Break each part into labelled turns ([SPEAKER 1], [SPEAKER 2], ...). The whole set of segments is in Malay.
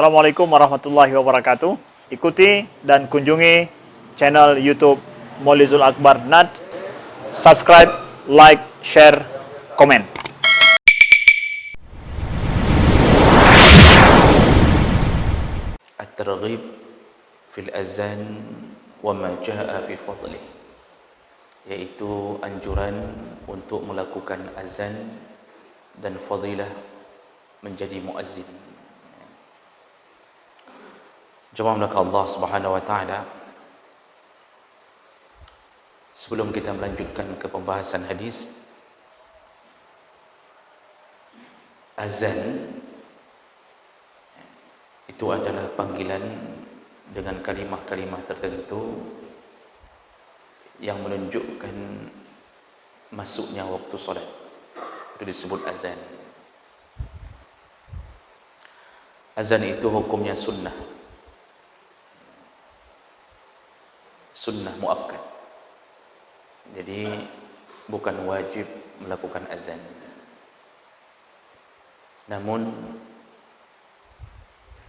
[SPEAKER 1] Assalamualaikum warahmatullahi wabarakatuh. Ikuti dan kunjungi channel YouTube Maulizul Akbar NAD. Subscribe, like, share, komen.
[SPEAKER 2] At-targhib fil azan wa ma jaa fi fadlih, yaitu anjuran untuk melakukan azan dan fadilah menjadi muazzin. Jemaah Allah Subhanahu wa taala, sebelum kita melanjutkan ke pembahasan hadis, azan itu adalah panggilan dengan kalimah-kalimah tertentu yang menunjukkan masuknya waktu solat. Itu disebut azan. Azan itu hukumnya sunnah. Sunnah muakkad. Jadi bukan wajib melakukan azan. Namun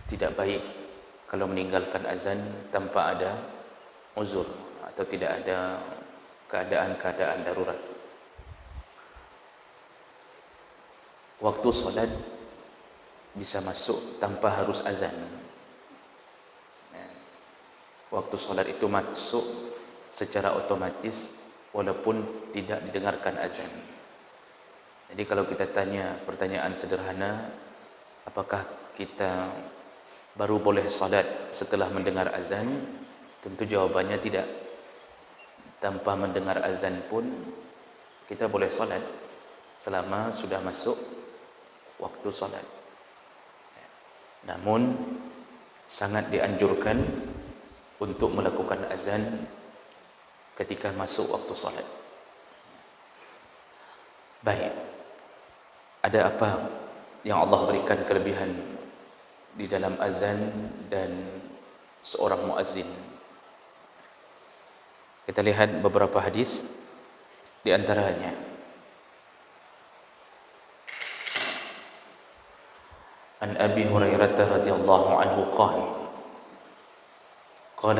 [SPEAKER 2] tidak baik kalau meninggalkan azan tanpa ada uzur atau tidak ada keadaan-keadaan darurat. Waktu solat bisa masuk tanpa harus azan. Waktu solat itu masuk secara otomatis walaupun tidak didengarkan azan. Jadi kalau kita tanya pertanyaan sederhana, apakah kita baru boleh salat setelah mendengar azan? Tentu jawabannya tidak. Tanpa mendengar azan pun kita boleh salat selama sudah masuk waktu salat. Namun sangat dianjurkan untuk melakukan azan ketika masuk waktu salat. Baik. Ada apa yang Allah berikan kelebihan di dalam azan dan seorang muazzin? Kita lihat beberapa hadis di antaranya. An Abi Hurairah radhiyallahu anhu qala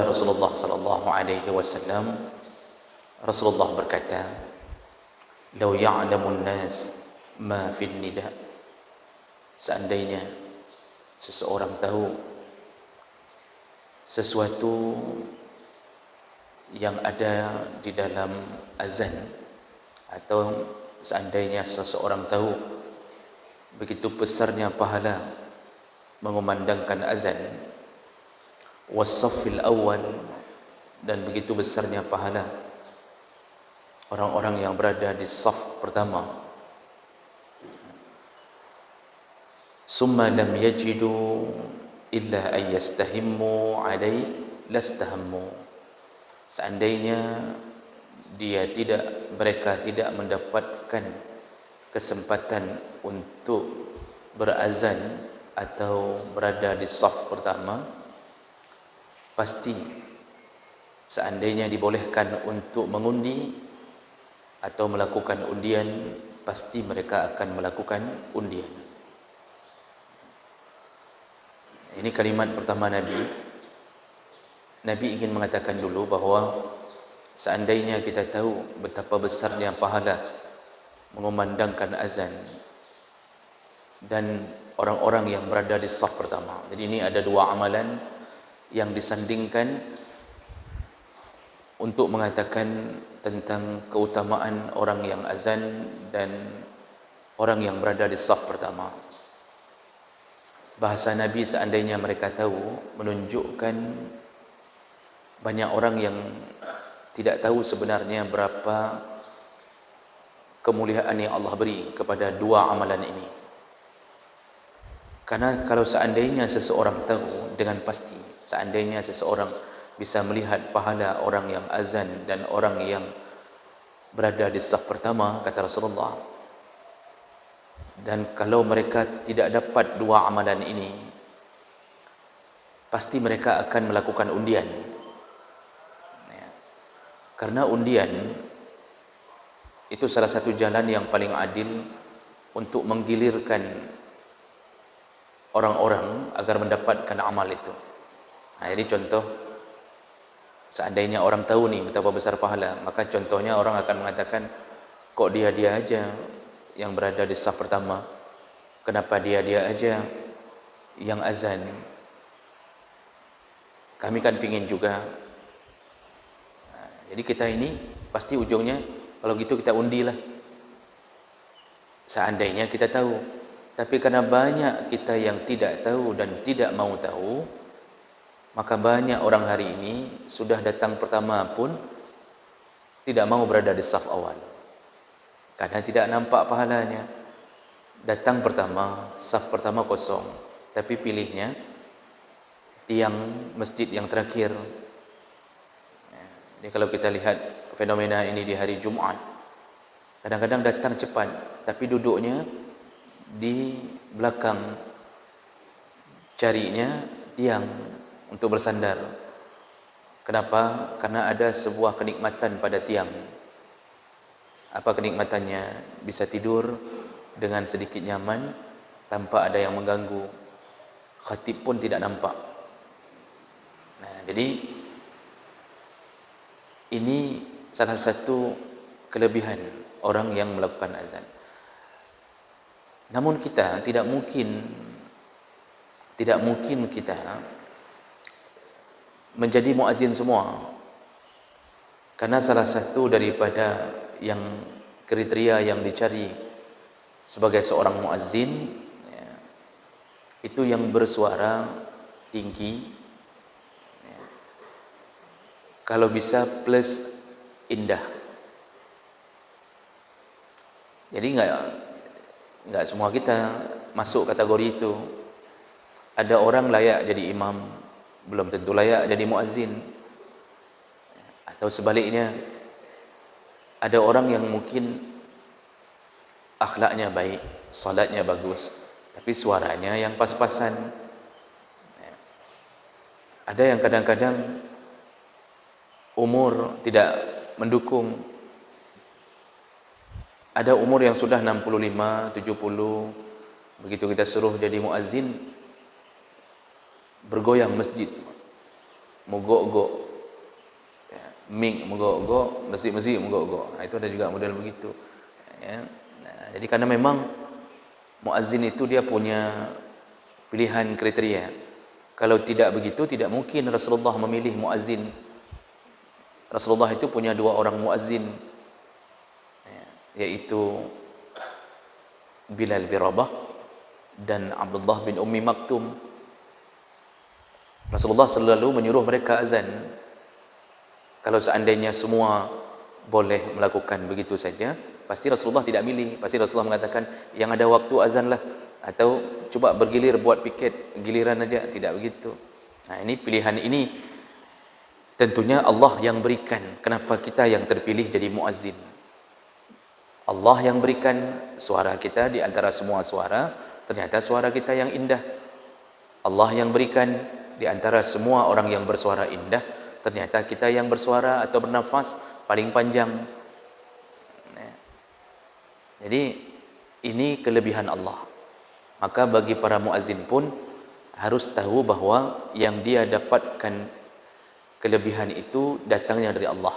[SPEAKER 2] Rasulullah sallallahu alaihi wasallam, Rasulullah berkata, "Lau ya'lamun nas ma fil nida." Seandainya seseorang tahu sesuatu yang ada di dalam azan, atau seandainya seseorang tahu begitu besarnya pahala mengumandangkan azan, was-saffil awwal, dan begitu besarnya pahala orang-orang yang berada di saf pertama, summa lam yajidu illa an yastahimmu alaih lastahammu. Seandainya mereka tidak mendapatkan kesempatan untuk berazan atau berada di saf pertama, pasti seandainya dibolehkan untuk mengundi atau melakukan undian, pasti mereka akan melakukan undian. Ini kalimat pertama Nabi. Nabi ingin mengatakan dulu bahawa seandainya kita tahu betapa besarnya pahala mengumandangkan azan dan orang-orang yang berada di saf pertama. Jadi ini ada dua amalan yang disandingkan untuk mengatakan tentang keutamaan orang yang azan dan orang yang berada di saf pertama. Bahasa Nabi seandainya mereka tahu menunjukkan banyak orang yang tidak tahu sebenarnya berapa kemuliaan yang Allah beri kepada dua amalan ini. Karena kalau seandainya seseorang tahu dengan pasti, seandainya seseorang bisa melihat pahala orang yang azan dan orang yang berada di saf pertama, kata Rasulullah, dan kalau mereka tidak dapat dua amalan ini, pasti mereka akan melakukan undian. Karena undian itu salah satu jalan yang paling adil untuk menggilirkan orang-orang agar mendapatkan amal itu. Jadi contoh, seandainya orang tahu nih betapa besar pahala, maka contohnya orang akan mengatakan, kok dia aja yang berada di saf pertama, kenapa dia aja yang azan, kami kan pingin juga. Jadi kita ini pasti ujungnya kalau gitu kita undilah, seandainya kita tahu. Tapi karena banyak kita yang tidak tahu dan tidak mau tahu, maka banyak orang hari ini sudah datang pertama pun tidak mau berada di saf awal, karena tidak nampak pahalanya. Datang pertama, saf pertama kosong, tapi pilihnya tiang masjid yang terakhir. Jadi kalau kita lihat fenomena ini di hari Jumat, kadang-kadang datang cepat, tapi duduknya di belakang, carinya tiang untuk bersandar. Kenapa? Karena ada sebuah kenikmatan pada tiang. Apa kenikmatannya? Bisa tidur dengan sedikit nyaman tanpa ada yang mengganggu. Khatib pun tidak nampak. Jadi ini salah satu kelebihan orang yang melakukan azan. Namun kita tidak mungkin kita menjadi muazzin semua, karena salah satu daripada yang kriteria yang dicari sebagai seorang muazzin, itu yang bersuara tinggi, kalau bisa plus indah. Jadi enggak semua kita masuk kategori itu. Ada orang layak jadi imam, belum tentu layak jadi muazzin. Atau sebaliknya, ada orang yang mungkin akhlaknya baik, salatnya bagus, tapi suaranya yang pas-pasan. Ada yang kadang-kadang umur tidak mendukung. Ada umur yang sudah 65, 70, begitu kita suruh jadi muazzin, bergoyang masjid, mogok-gok, ming mogok-gok, masjid mogok-gok. Itu ada juga model begitu. Jadi karena memang muazzin itu dia punya pilihan kriteria. Kalau tidak begitu, tidak mungkin Rasulullah memilih muazzin. Rasulullah itu punya 2 orang muazzin, yaitu Bilal bin Rabah dan Abdullah bin Ummi Maktum. Rasulullah selalu menyuruh mereka azan. Kalau seandainya semua boleh melakukan begitu saja, pasti Rasulullah tidak milih. Pasti Rasulullah mengatakan, yang ada waktu azanlah, atau coba bergilir buat piket, giliran aja. Tidak begitu. Ini pilihan ini tentunya Allah yang berikan. Kenapa kita yang terpilih jadi muazzin? Allah yang berikan suara kita di antara semua suara, ternyata suara kita yang indah. Allah yang berikan di antara semua orang yang bersuara indah, ternyata kita yang bersuara atau bernafas paling panjang. Jadi ini kelebihan Allah. Maka bagi para muazzin pun harus tahu bahwa yang dia dapatkan kelebihan itu datangnya dari Allah,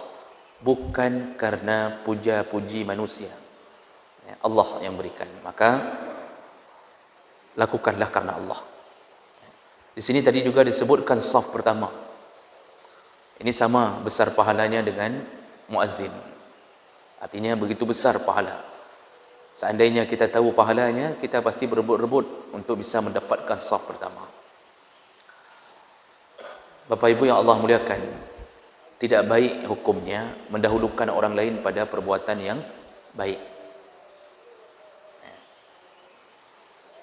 [SPEAKER 2] bukan karena puja-puji manusia. Allah yang berikan. Maka lakukanlah karena Allah. Di sini tadi juga disebutkan saf pertama. Ini sama besar pahalanya dengan muazzin. Artinya begitu besar pahala. Seandainya kita tahu pahalanya, kita pasti berebut-rebut untuk bisa mendapatkan saf pertama. Bapak Ibu yang Allah muliakan, tidak baik hukumnya mendahulukan orang lain pada perbuatan yang baik.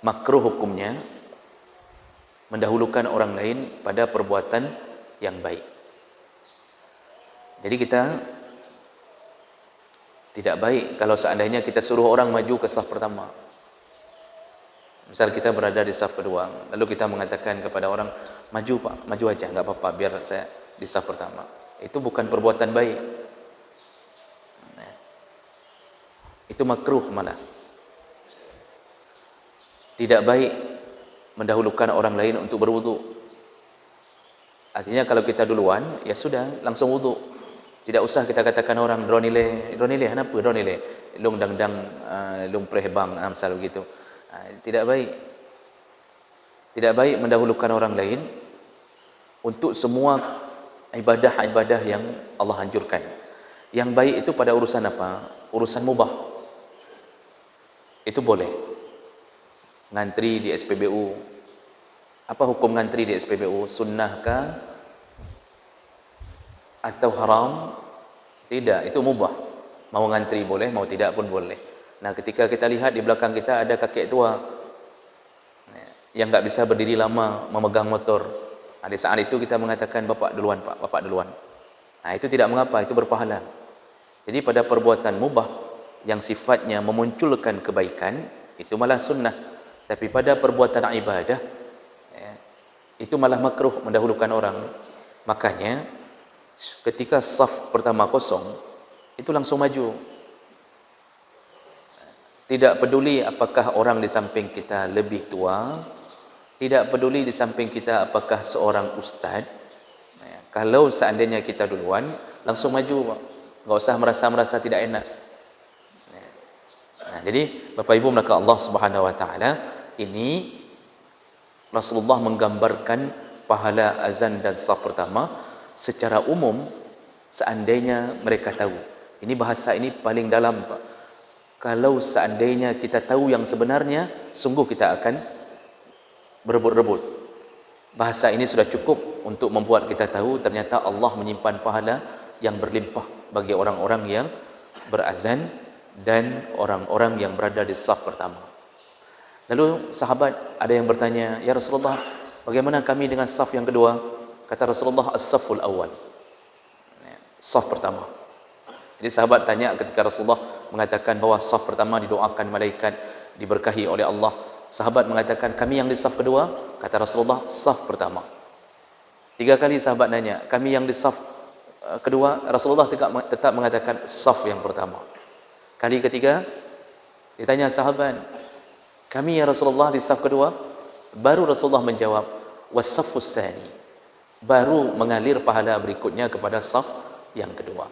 [SPEAKER 2] Makruh hukumnya mendahulukan orang lain pada perbuatan yang baik. Jadi kita tidak baik kalau seandainya kita suruh orang maju ke saf pertama. Misal kita berada di saf kedua, lalu kita mengatakan kepada orang, maju Pak, maju aja, enggak apa-apa, biar saya di saf pertama. Itu bukan perbuatan baik. Itu makruh malah. Tidak baik mendahulukan orang lain untuk berwudu. Artinya kalau kita duluan, ya sudah, langsung wudu. Tidak usah kita katakan orang dronile, kenapa dronile? Long dang-dang, long prehbang, misal begitu. Tidak baik. Tidak baik mendahulukan orang lain untuk semua ibadah-ibadah yang Allah anjurkan. Yang baik itu pada urusan apa? Urusan mubah. Itu boleh. Ngantri di SPBU. Apa hukum ngantri di SPBU? Sunnahkah atau haram? Tidak, itu mubah. Mau ngantri boleh, mau tidak pun boleh. Nah, ketika kita lihat di belakang kita ada kakek tua yang enggak bisa berdiri lama memegang motor. Di saat itu kita mengatakan, bapak duluan pak, bapak duluan. Itu tidak mengapa, itu berpahala. Jadi pada perbuatan mubah yang sifatnya memunculkan kebaikan, itu malah sunnah. Tapi pada perbuatan ibadah, itu malah makruh mendahulukan orang. Makanya ketika saf pertama kosong, itu langsung maju. Tidak peduli apakah orang di samping kita lebih tua, tidak peduli di samping kita apakah seorang ustaz. Kalau seandainya kita duluan, langsung maju, enggak usah merasa tidak enak. Jadi Bapak Ibu maka Allah Subhanahu wa taala, ini Rasulullah menggambarkan pahala azan dan saf pertama secara umum seandainya mereka tahu. Ini bahasa ini paling dalam, Pak. Kalau seandainya kita tahu yang sebenarnya, sungguh kita akan berebut-rebut. Bahasa ini sudah cukup untuk membuat kita tahu ternyata Allah menyimpan pahala yang berlimpah bagi orang-orang yang berazan dan orang-orang yang berada di saf pertama. Lalu sahabat ada yang bertanya, ya Rasulullah, bagaimana kami dengan saf yang kedua? Kata Rasulullah, as-safful awal, saf pertama. Jadi sahabat tanya ketika Rasulullah mengatakan bahwa saf pertama didoakan malaikat, diberkahi oleh Allah. Sahabat mengatakan, kami yang di saf kedua. Kata Rasulullah, saf pertama. 3 kali sahabat nanya, kami yang di saf kedua. Rasulullah tetap mengatakan saf yang pertama. Kali ketiga ditanya sahabat, kami ya Rasulullah di saf kedua. Baru Rasulullah menjawab, was-saffus tsani, baru mengalir pahala berikutnya kepada saf yang kedua.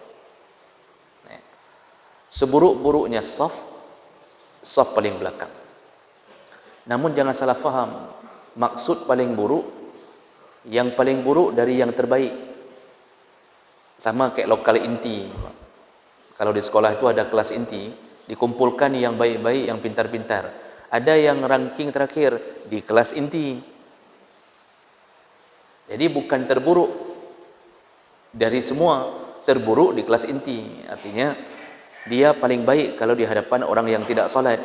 [SPEAKER 2] Seburuk-buruknya saf paling belakang. Namun jangan salah faham, maksud paling buruk, yang paling buruk dari yang terbaik. Sama kayak lokal inti. Kalau di sekolah itu ada kelas inti, dikumpulkan yang baik-baik, yang pintar-pintar. Ada yang ranking terakhir di kelas inti. Jadi bukan terburuk dari semua, terburuk di kelas inti. Artinya dia paling baik kalau di hadapan orang yang tidak salat.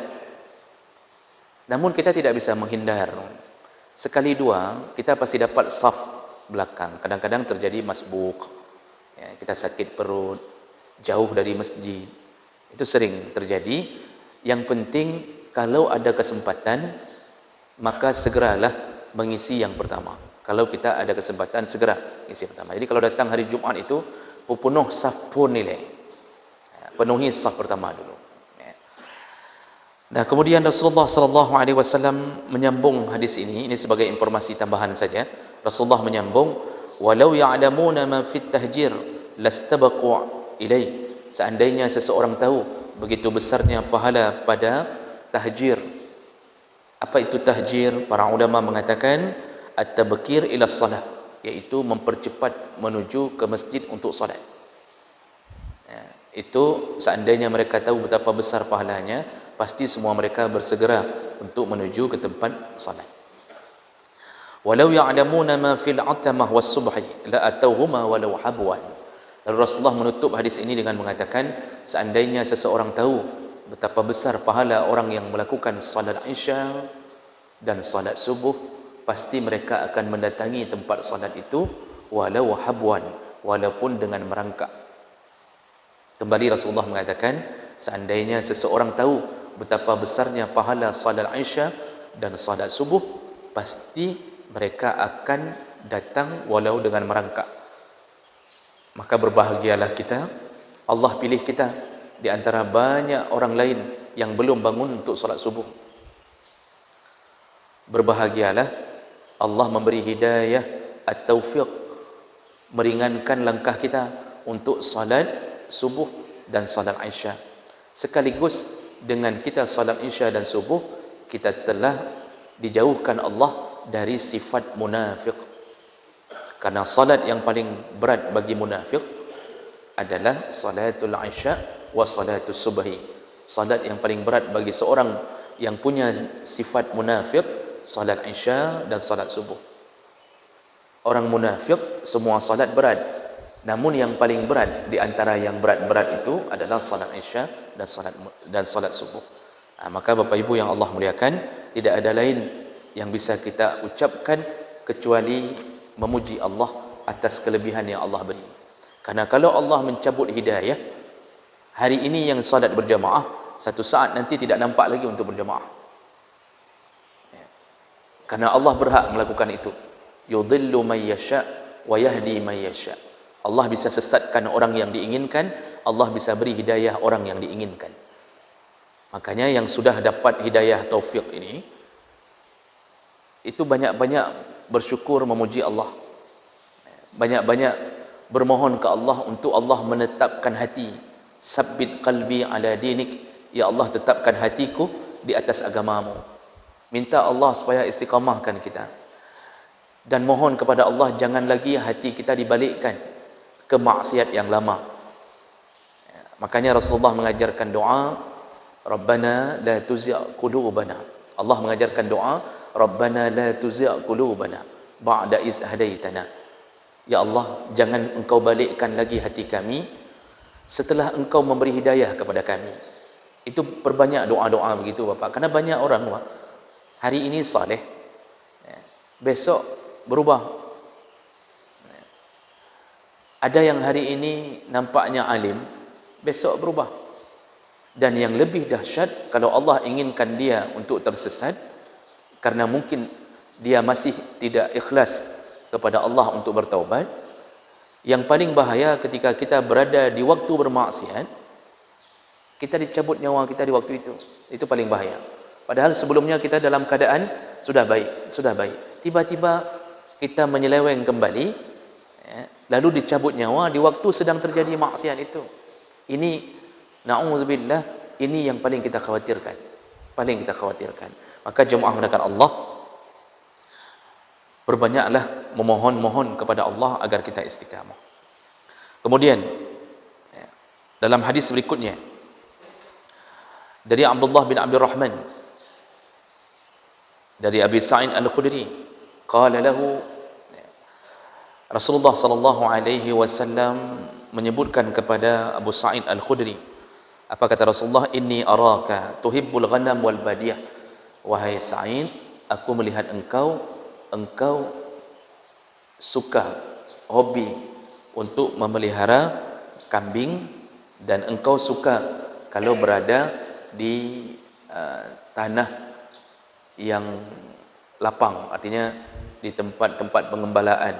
[SPEAKER 2] Namun kita tidak bisa menghindar. Sekali dua kita pasti dapat saf belakang. Kadang-kadang terjadi masbuk, kita sakit perut, jauh dari masjid. Itu sering terjadi. Yang penting kalau ada kesempatan, maka segeralah mengisi yang pertama. Kalau kita ada kesempatan, segera isi pertama. Jadi kalau datang hari Jumat itu, penuh saf pun nilai. Penuhi saf pertama dulu. Nah, kemudian Rasulullah sallallahu alaihi wasallam menyambung hadis ini sebagai informasi tambahan saja. Rasulullah menyambung, "Walau ya'lamuna ma fit tahjir lastabaqu ilai." Seandainya seseorang tahu begitu besarnya pahala pada tahjir. Apa itu tahjir? Para ulama mengatakan at-tabkir ila shalah, yaitu mempercepat menuju ke masjid untuk salat. Itu seandainya mereka tahu betapa besar pahalanya, pasti semua mereka bersegera untuk menuju ke tempat salat. Walau ya'lamuna ma fil 'atamah was-subhi la atawhuma walau habwan. Lalu Rasulullah menutup hadis ini dengan mengatakan, seandainya seseorang tahu betapa besar pahala orang yang melakukan salat Isya dan salat subuh, pasti mereka akan mendatangi tempat salat itu walau habwan, walaupun dengan merangkak. Kembali Rasulullah mengatakan, seandainya seseorang tahu betapa besarnya pahala salat Isya dan salat subuh, pasti mereka akan datang walau dengan merangkak. Maka berbahagialah kita, Allah pilih kita di antara banyak orang lain yang belum bangun untuk salat subuh. Berbahagialah Allah memberi hidayah at-taufiq, meringankan langkah kita untuk salat subuh dan salat isya. Sekaligus dengan kita salat isya dan subuh, kita telah dijauhkan Allah dari sifat munafik. Karena salat yang paling berat bagi munafik adalah salatul isya wa salatus subhi. Salat yang paling berat bagi seorang yang punya sifat munafik, salat isya dan salat subuh. Orang munafik semua salat berat, namun yang paling berat di antara yang berat-berat itu adalah salat isya dan salat subuh. Maka Bapak Ibu yang Allah muliakan, tidak ada lain yang bisa kita ucapkan kecuali memuji Allah atas kelebihan yang Allah beri. Karena kalau Allah mencabut hidayah, hari ini yang salat berjamaah, satu saat nanti tidak nampak lagi untuk berjamaah. Karena Allah berhak melakukan itu. Yudhillu man yasha wa yahdi man yasha. Allah bisa sesatkan orang yang diinginkan, Allah bisa beri hidayah orang yang diinginkan. Makanya yang sudah dapat hidayah taufik ini, itu banyak-banyak bersyukur memuji Allah. Banyak-banyak bermohon ke Allah untuk Allah menetapkan hati. Sabbit qalbi ala dinik. Ya Allah, tetapkan hatiku di atas agamamu. Minta Allah supaya istiqamahkan kita. Dan mohon kepada Allah jangan lagi hati kita dibalikkan ke maksiat yang lama. Makanya Rasulullah mengajarkan doa, Rabbana la tuzigh qulubana. Allah mengajarkan doa, Rabbana la tuzigh qulubana ba'da iz hadaitana. Ya Allah, jangan engkau balikkan lagi hati kami setelah engkau memberi hidayah kepada kami. Itu perbanyak doa-doa begitu Bapak. Karena banyak orang hari ini saleh, besok berubah. Ada yang hari ini nampaknya alim, besok berubah. Dan yang lebih dahsyat, kalau Allah inginkan dia untuk tersesat, karena mungkin dia masih tidak ikhlas kepada Allah untuk bertaubat, yang paling bahaya ketika kita berada di waktu bermaksiat, kita dicabut nyawa kita di waktu itu. Itu paling bahaya. Padahal sebelumnya kita dalam keadaan sudah baik. Tiba-tiba kita menyeleweng kembali, lalu dicabut nyawa di waktu sedang terjadi maksiat itu. Ini na'udzubillah, ini yang paling kita khawatirkan. Maka jemaah mengatakan Allah, berbanyaklah memohon kepada Allah agar kita istiqamah. Kemudian dalam hadis berikutnya dari Abdullah bin Abdurrahman dari Abi Sa'id Al-Khudri, qala lahu, Rasulullah sallallahu alaihi wasallam menyebutkan kepada Abu Sa'id Al-Khudri, apa kata Rasulullah? Inni araka tuhibbul ghanam wal badiyah. Wahai Sa'id, aku melihat engkau suka, hobi untuk memelihara kambing, dan engkau suka kalau berada di tanah yang lapang, artinya di tempat-tempat pengembalaan.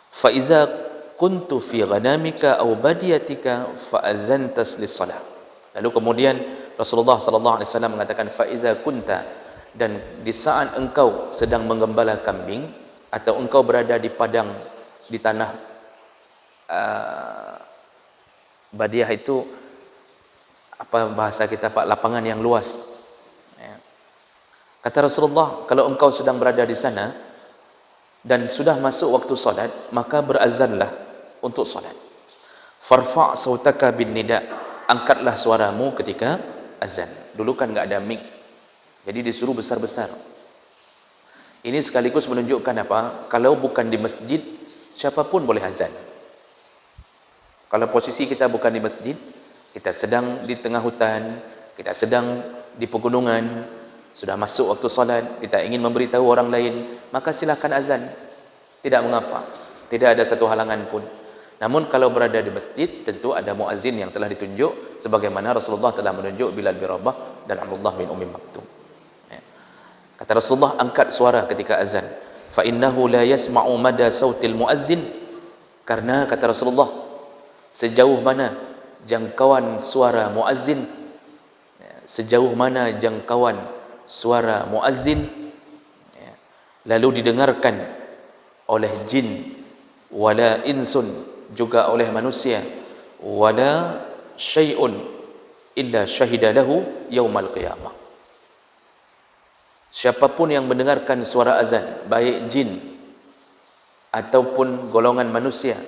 [SPEAKER 2] Fa iza kuntu fi ghanamika aw badiyatika fa azantas lis-salah. Lalu kemudian Rasulullah sallallahu alaihi wasallam mengatakan, fa iza kunta, dan di saat engkau sedang menggembala kambing atau engkau berada di padang, di tanah badiah itu apa bahasa kita Pak, lapangan yang luas. Kata Rasulullah, kalau engkau sedang berada di sana dan sudah masuk waktu salat, maka berazanlah untuk salat. Farfa' sautaka bin nida, angkatlah suaramu ketika azan. Dulu kan enggak ada mic, jadi disuruh besar-besar. Ini sekaligus menunjukkan apa? Kalau bukan di masjid, siapapun boleh azan. Kalau posisi kita bukan di masjid, kita sedang di tengah hutan, kita sedang di pegunungan, sudah masuk waktu salat, kita ingin memberitahu orang lain, maka silakan azan. Tidak mengapa, tidak ada satu halangan pun. Namun kalau berada di masjid, tentu ada muazzin yang telah ditunjuk, sebagaimana Rasulullah telah menunjuk Bilal bin Rabah dan Abdullah bin Ummi Maktum. Kata Rasulullah, angkat suara ketika azan. Fa innahu la yasma'u mada sautil muazzin. Karena kata Rasulullah, sejauh mana jangkauan suara muazzin, sejauh mana jangkauan suara muazzin, ya, lalu didengarkan oleh jin, wala insun, juga oleh manusia, wala syai'un illa syahida lahu yaumal qiyamah. Siapapun yang mendengarkan suara azan, baik jin ataupun golongan manusia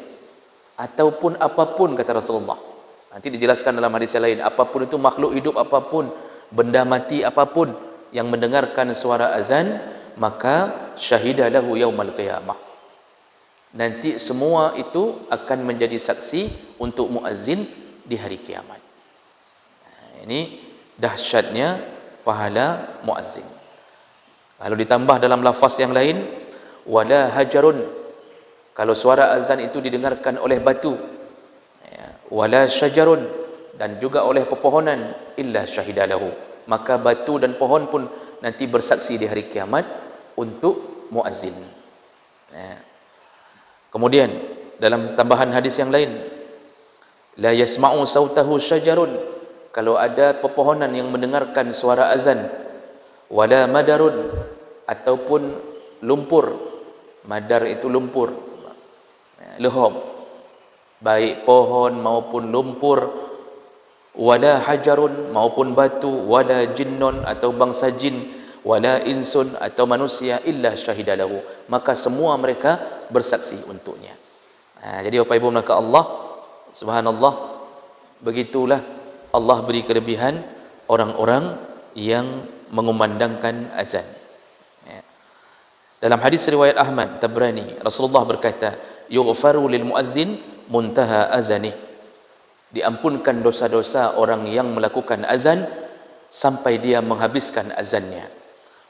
[SPEAKER 2] ataupun apapun, kata Rasulullah. Nanti dijelaskan dalam hadis yang lain, apapun itu, makhluk hidup apapun, benda mati apapun yang mendengarkan suara azan, maka syahida lahu yaumal qiyamah. Nanti semua itu akan menjadi saksi untuk muazzin di hari kiamat. Ini dahsyatnya pahala muazzin. Lalu ditambah dalam lafaz yang lain, wala hajarun, kalau suara azan itu didengarkan oleh batu, ya, wala syajarun, dan juga oleh pepohonan, illa syahidalahu, maka batu dan pohon pun nanti bersaksi di hari kiamat untuk muazzin. Ya. Kemudian dalam tambahan hadis yang lain, la yasma'u sautahu syajarun, kalau ada pepohonan yang mendengarkan suara azan, wala madarun, ataupun lumpur. Madar itu lumpur, lehob, baik pohon maupun lumpur, wala hajarun, maupun batu, wala jinnun, atau bangsa jin, wala insun, atau manusia, illa syahidalahu, maka semua mereka bersaksi untuknya. Jadi Bapak Ibu maka Allah, subhanallah, begitulah Allah beri kelebihan orang-orang yang mengumandangkan azan. Ya. Dalam hadis riwayat Ahmad Tabrani, Rasulullah berkata, yughfaru lil muazzin muntaha azanih, diampunkan dosa-dosa orang yang melakukan azan sampai dia menghabiskan azannya.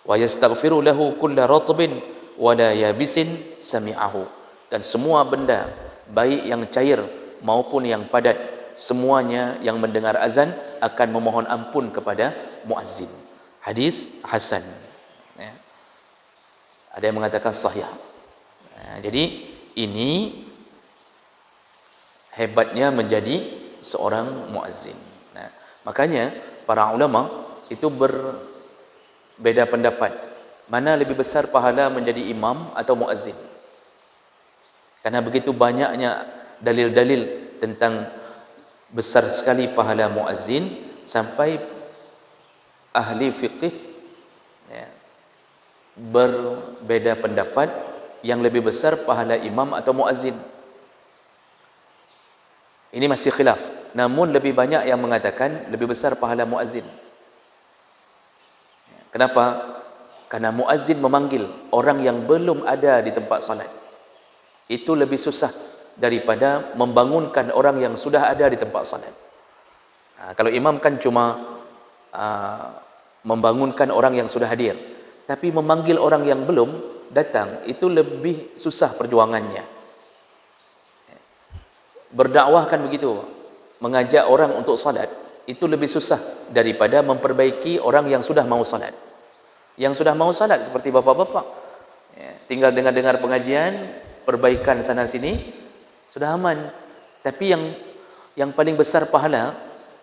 [SPEAKER 2] Wa yastaghfiru lahu kulla ratbin wala yabisin sami'ahu, dan semua benda baik yang cair maupun yang padat, semuanya yang mendengar azan akan memohon ampun kepada muazzin. Hadis hasan, ya. Ada yang mengatakan sahih. Jadi ini hebatnya menjadi seorang muazzin. Makanya para ulama itu berbeda pendapat, mana lebih besar pahala menjadi imam atau muazzin. Karena begitu banyaknya dalil-dalil tentang besar sekali pahala muazzin, sampai ahli fiqih, ya, berbeda pendapat yang lebih besar pahala imam atau muazzin. Ini masih khilaf, namun lebih banyak yang mengatakan lebih besar pahala muazzin. Kenapa? Karena muazzin memanggil orang yang belum ada di tempat salat. Itu lebih susah daripada membangunkan orang yang sudah ada di tempat salat. Kalau imam kan cuma membangunkan orang yang sudah hadir, tapi memanggil orang yang belum datang itu lebih susah perjuangannya. Berdakwah kan begitu, mengajak orang untuk salat itu lebih susah daripada memperbaiki orang yang sudah mau salat. Yang sudah mau salat seperti bapak-bapak, ya, tinggal dengar-dengar pengajian, perbaikan sana sini, sudah aman. Tapi yang paling besar pahala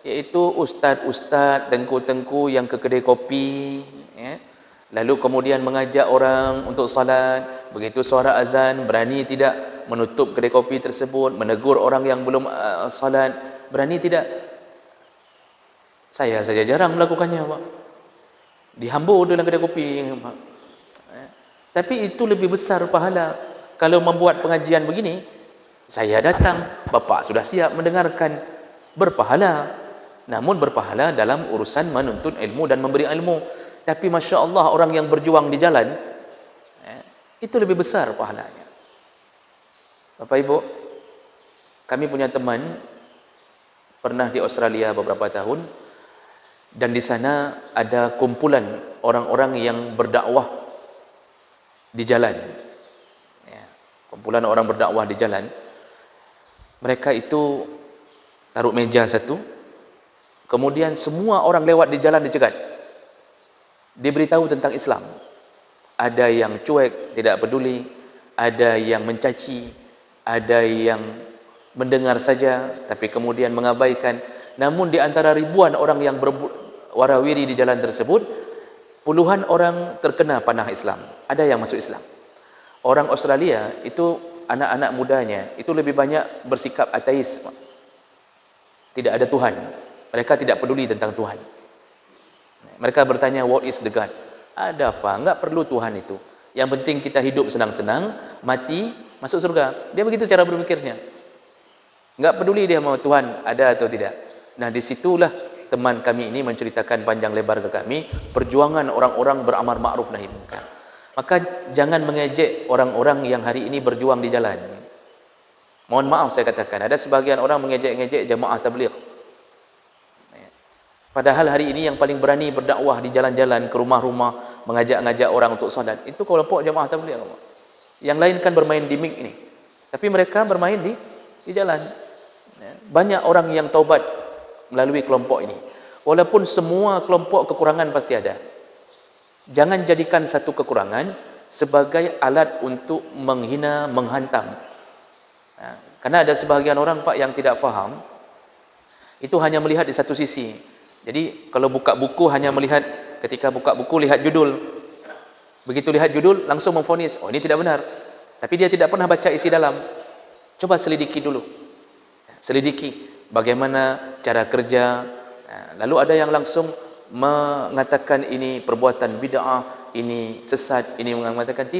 [SPEAKER 2] yaitu ustaz-ustaz, tengku-tengku yang ke kedai kopi, ya, lalu kemudian mengajak orang untuk salat, begitu suara azan berani tidak menutup kedai kopi tersebut, menegur orang yang belum salat, berani tidak? Saya saja jarang melakukannya, Pak. Dihambur dalam kedai kopi, Pak. Tapi itu lebih besar pahala. Kalau membuat pengajian begini, saya datang, Bapak sudah siap mendengarkan, berpahala. Namun berpahala dalam urusan menuntut ilmu dan memberi ilmu. Tapi Masya Allah, orang yang berjuang di jalan, itu lebih besar pahalanya. Bapak Ibu, kami punya teman pernah di Australia beberapa tahun, dan di sana ada kumpulan orang-orang yang berdakwah di jalan. Ya, kumpulan orang berdakwah di jalan. Mereka itu taruh meja satu, kemudian semua orang lewat di jalan dicegat, diberitahu tentang Islam. Ada yang cuek, tidak peduli, ada yang mencaci, ada yang mendengar saja tapi kemudian mengabaikan. Namun di antara ribuan orang yang berwarawiri di jalan tersebut, Puluhan orang terkena panah Islam. Ada yang masuk Islam. Orang Australia itu anak-anak mudanya itu lebih banyak bersikap ateis. Tidak ada Tuhan. Mereka tidak peduli tentang Tuhan. Mereka bertanya, what is the God? Ada apa? Enggak perlu Tuhan itu. Yang penting kita hidup senang-senang, mati, masuk surga. Dia begitu cara berpikirnya. Enggak peduli dia mau Tuhan ada atau tidak. Nah, disitulah teman kami ini menceritakan panjang lebar ke kami perjuangan orang-orang beramar ma'ruf nahi munkar. Maka jangan mengejek orang-orang yang hari ini berjuang di jalan. Mohon maaf saya katakan, ada sebagian orang mengejek-ngejek jamaah tabligh. Padahal hari ini yang paling berani berdakwah di jalan-jalan, ke rumah-rumah, mengajak-ngajak orang untuk salat, itu kelompok jamaah tabligh. Yang lain kan bermain di mic ini. Tapi mereka bermain di jalan. Banyak orang yang taubat melalui kelompok ini. Walaupun semua kelompok kekurangan pasti ada. Jangan jadikan satu kekurangan sebagai alat untuk menghina, menghantam. Karena ada sebahagian orang Pak yang tidak faham, itu hanya melihat di satu sisi. Jadi kalau buka buku hanya melihat, ketika buka buku lihat judul. Begitu lihat judul langsung memvonis, oh ini tidak benar. Tapi dia tidak pernah baca isi dalam. Coba selidiki dulu. Selidiki bagaimana cara kerja. Lalu ada yang langsung mengatakan ini perbuatan bid'ah, ini sesat, ini mengatakan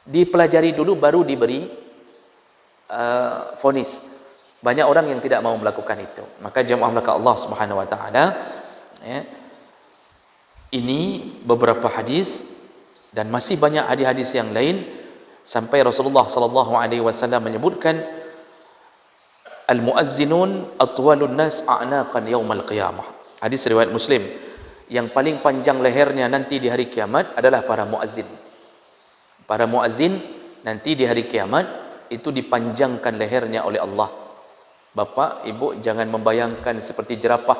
[SPEAKER 2] dipelajari dulu baru diberi vonis. Banyak orang yang tidak mau melakukan itu. Maka jemaah belaka Allah Subhanahu wa taala, ini beberapa hadis dan masih banyak hadis-hadis yang lain sampai Rasulullah sallallahu alaihi wasallam menyebutkan al-muazzinun atwalun nas a'naqan yaumal qiyamah. Hadis riwayat Muslim. Yang paling panjang lehernya nanti di hari kiamat adalah para muazzin. Para muazzin nanti di hari kiamat itu dipanjangkan lehernya oleh Allah. Bapak, ibu jangan membayangkan seperti jerapah.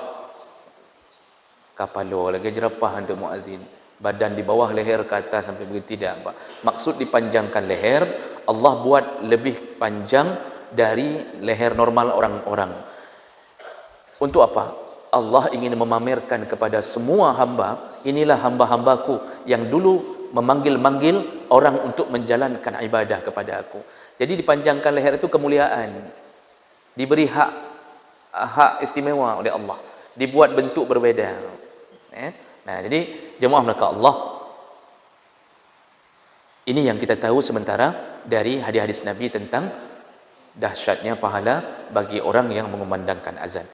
[SPEAKER 2] Kapalo lagi jerapah untuk muazzin. Badan di bawah, leher ke atas sampai begitu, tidak, Pak. Maksud dipanjangkan leher, Allah buat lebih panjang dari leher normal orang-orang. Untuk apa? Allah ingin memamerkan kepada semua hamba, inilah hamba-hambaku yang dulu memanggil-manggil orang untuk menjalankan ibadah kepada aku. Jadi dipanjangkan leher itu kemuliaan. Diberi hak istimewa oleh Allah. Dibuat bentuk berbeda. Nah, jadi jemaah belaka Allah, ini yang kita tahu sementara dari hadis-hadis Nabi tentang dahsyatnya pahala bagi orang yang mengumandangkan azan.